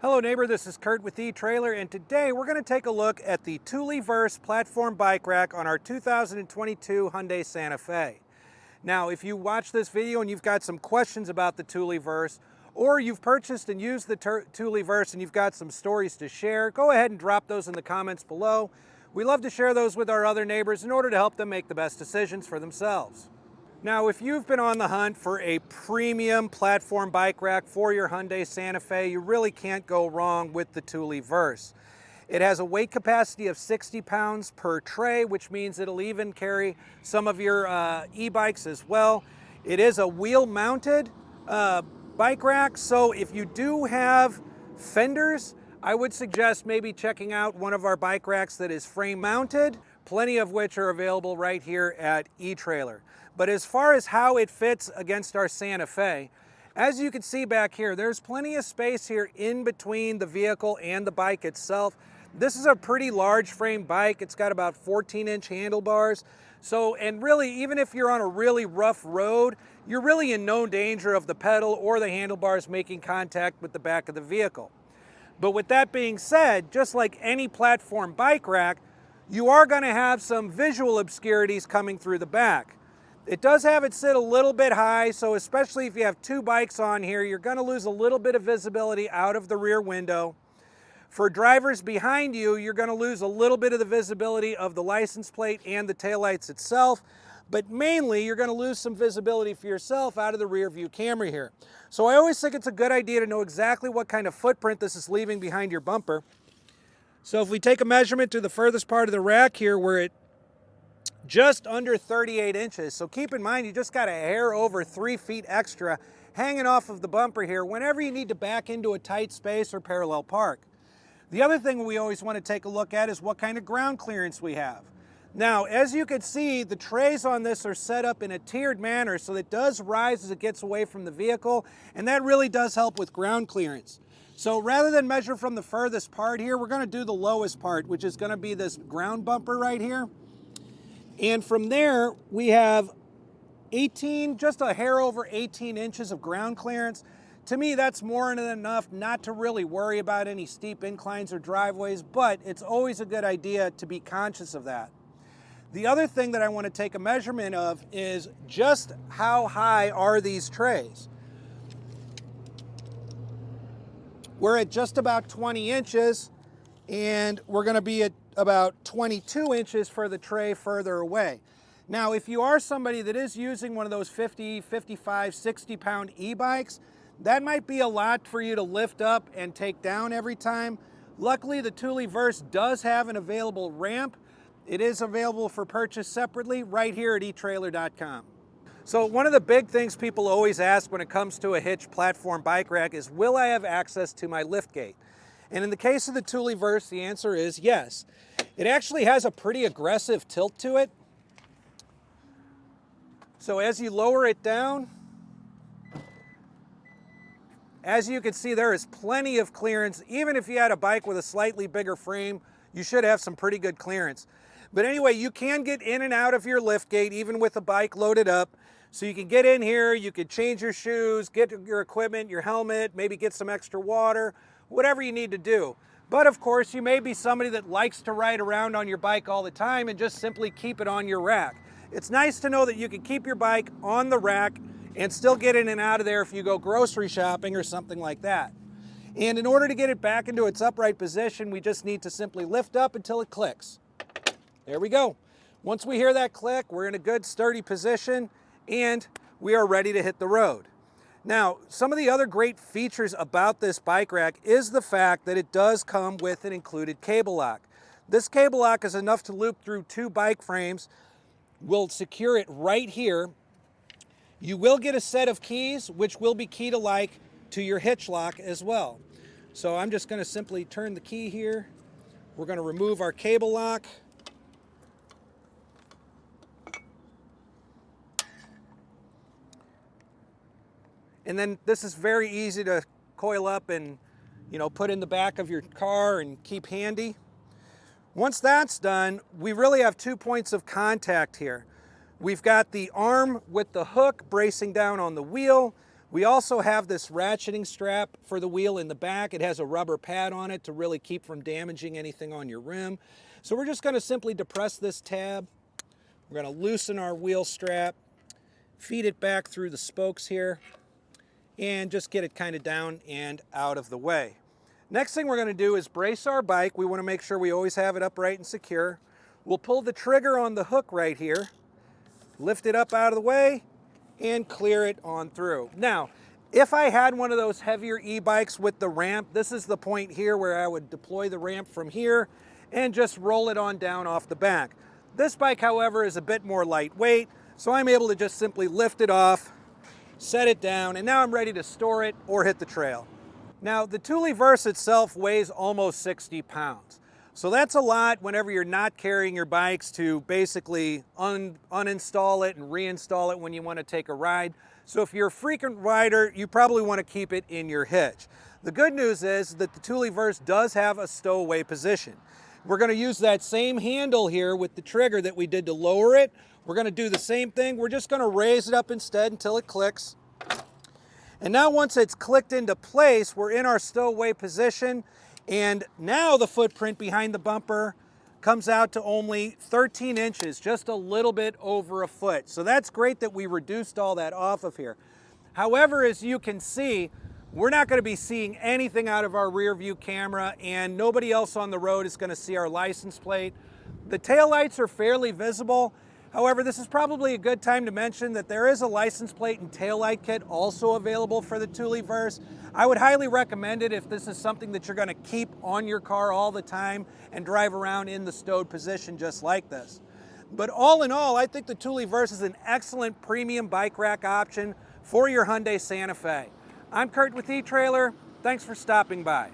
Hello neighbor, this is Curt with eTrailer, and today we're going to take a look at the Thule Verse platform bike rack on our 2022 Hyundai Santa Fe. Now, if you watch this video and you've got some questions about the Thule Verse, or you've purchased and used the Thule Verse and you've got some stories to share, go ahead and drop those in the comments below. We love to share those with our other neighbors in order to help them make the best decisions for themselves. Now, if you've been on the hunt for a premium platform bike rack for your Hyundai Santa Fe, you really can't go wrong with the Thule Verse. It has a weight capacity of 60 pounds per tray, which means it'll even carry some of your e-bikes as well. It is a wheel-mounted bike rack, so if you do have fenders, I would suggest maybe checking out one of our bike racks that is frame-mounted, plenty of which are available right here at eTrailer. But as far as how it fits against our Santa Fe, as you can see back here, there's plenty of space here in between the vehicle and the bike itself. This is a pretty large frame bike. It's got about 14-inch handlebars. So, and really, even if you're on a really rough road, you're really in no danger of the pedal or the handlebars making contact with the back of the vehicle. But with that being said, just like any platform bike rack, you are going to have some visual obscurities coming through the back. It does have it sit a little bit high, so especially if you have two bikes on here, you're going to lose a little bit of visibility out of the rear window. For drivers behind you, you're going to lose a little bit of the visibility of the license plate and the taillights itself, but mainly you're going to lose some visibility for yourself out of the rear view camera here. So I always think it's a good idea to know exactly what kind of footprint this is leaving behind your bumper. So if we take a measurement to the furthest part of the rack here, where it just under 38 inches. So keep in mind, you just got a hair over 3 feet extra hanging off of the bumper here whenever you need to back into a tight space or parallel park. The other thing we always want to take a look at is what kind of ground clearance we have. Now, as you can see, the trays on this are set up in a tiered manner, so it does rise as it gets away from the vehicle, and that really does help with ground clearance. So rather than measure from the furthest part here, we're going to do the lowest part, which is going to be this ground bumper right here. And from there, we have just a hair over 18 inches of ground clearance. To me, that's more than enough not to really worry about any steep inclines or driveways, but it's always a good idea to be conscious of that. The other thing that I want to take a measurement of is just how high are these trays. We're at just about 20 inches, and we're going to be at about 22 inches for the tray further away. Now, if you are somebody that is using one of those 50, 55, 60-pound e-bikes, that might be a lot for you to lift up and take down every time. Luckily, the Thule Verse does have an available ramp. It is available for purchase separately right here at etrailer.com. So one of the big things people always ask when it comes to a hitch platform bike rack is, will I have access to my lift gate? And in the case of the Thule Verse, the answer is yes. It actually has a pretty aggressive tilt to it. So as you lower it down, as you can see, there is plenty of clearance. Even if you had a bike with a slightly bigger frame, you should have some pretty good clearance. But anyway, you can get in and out of your lift gate even with the bike loaded up. So you can get in here, you could change your shoes, get your equipment, your helmet, maybe get some extra water, whatever you need to do. But of course, you may be somebody that likes to ride around on your bike all the time and just simply keep it on your rack. It's nice to know that you can keep your bike on the rack and still get in and out of there if you go grocery shopping or something like that. And in order to get it back into its upright position, we just need to simply lift up until it clicks. There we go. Once we hear that click, we're in a good sturdy position and we are ready to hit the road. Now, some of the other great features about this bike rack is the fact that it does come with an included cable lock. This cable lock is enough to loop through 2 bike frames. We'll secure it right here. You will get a set of keys, which will be key-to-like to your hitch lock as well. So I'm just going to simply turn the key here. We're going to remove our cable lock. And then this is very easy to coil up and, put in the back of your car and keep handy. Once that's done, we really have 2 points of contact here. We've got the arm with the hook bracing down on the wheel. We also have this ratcheting strap for the wheel in the back. It has a rubber pad on it to really keep from damaging anything on your rim. So we're just going to simply depress this tab. We're going to loosen our wheel strap, feed it back through the spokes here, and just get it kind of down and out of the way. Next thing we're going to do is brace our bike. We want to make sure we always have it upright and secure. We'll pull the trigger on the hook right here, lift it up out of the way, and clear it on through. Now, if I had one of those heavier e-bikes with the ramp, this is the point here where I would deploy the ramp from here and just roll it on down off the back. This bike, however, is a bit more lightweight, so I'm able to just simply lift it off, set it down, and now I'm ready to store it or hit the trail. Now, the Thule Verse itself weighs almost 60 pounds. So that's a lot whenever you're not carrying your bikes to basically uninstall it and reinstall it when you want to take a ride. So if you're a frequent rider, you probably want to keep it in your hitch. The good news is that the Thule Verse does have a stowaway position. We're going to use that same handle here with the trigger that we did to lower it. We're going to do the same thing. We're just going to raise it up instead until it clicks. And now once it's clicked into place, we're in our stowaway position, and now the footprint behind the bumper comes out to only 13 inches, just a little bit over a foot. So that's great that we reduced all that off of here. However, as you can see, we're not going to be seeing anything out of our rear view camera, and nobody else on the road is going to see our license plate. The taillights are fairly visible. However, this is probably a good time to mention that there is a license plate and taillight kit also available for the Thule Verse. I would highly recommend it if this is something that you're going to keep on your car all the time and drive around in the stowed position just like this. But all in all, I think the Thule Verse is an excellent premium bike rack option for your Hyundai Santa Fe. I'm Curt with eTrailer. Thanks for stopping by.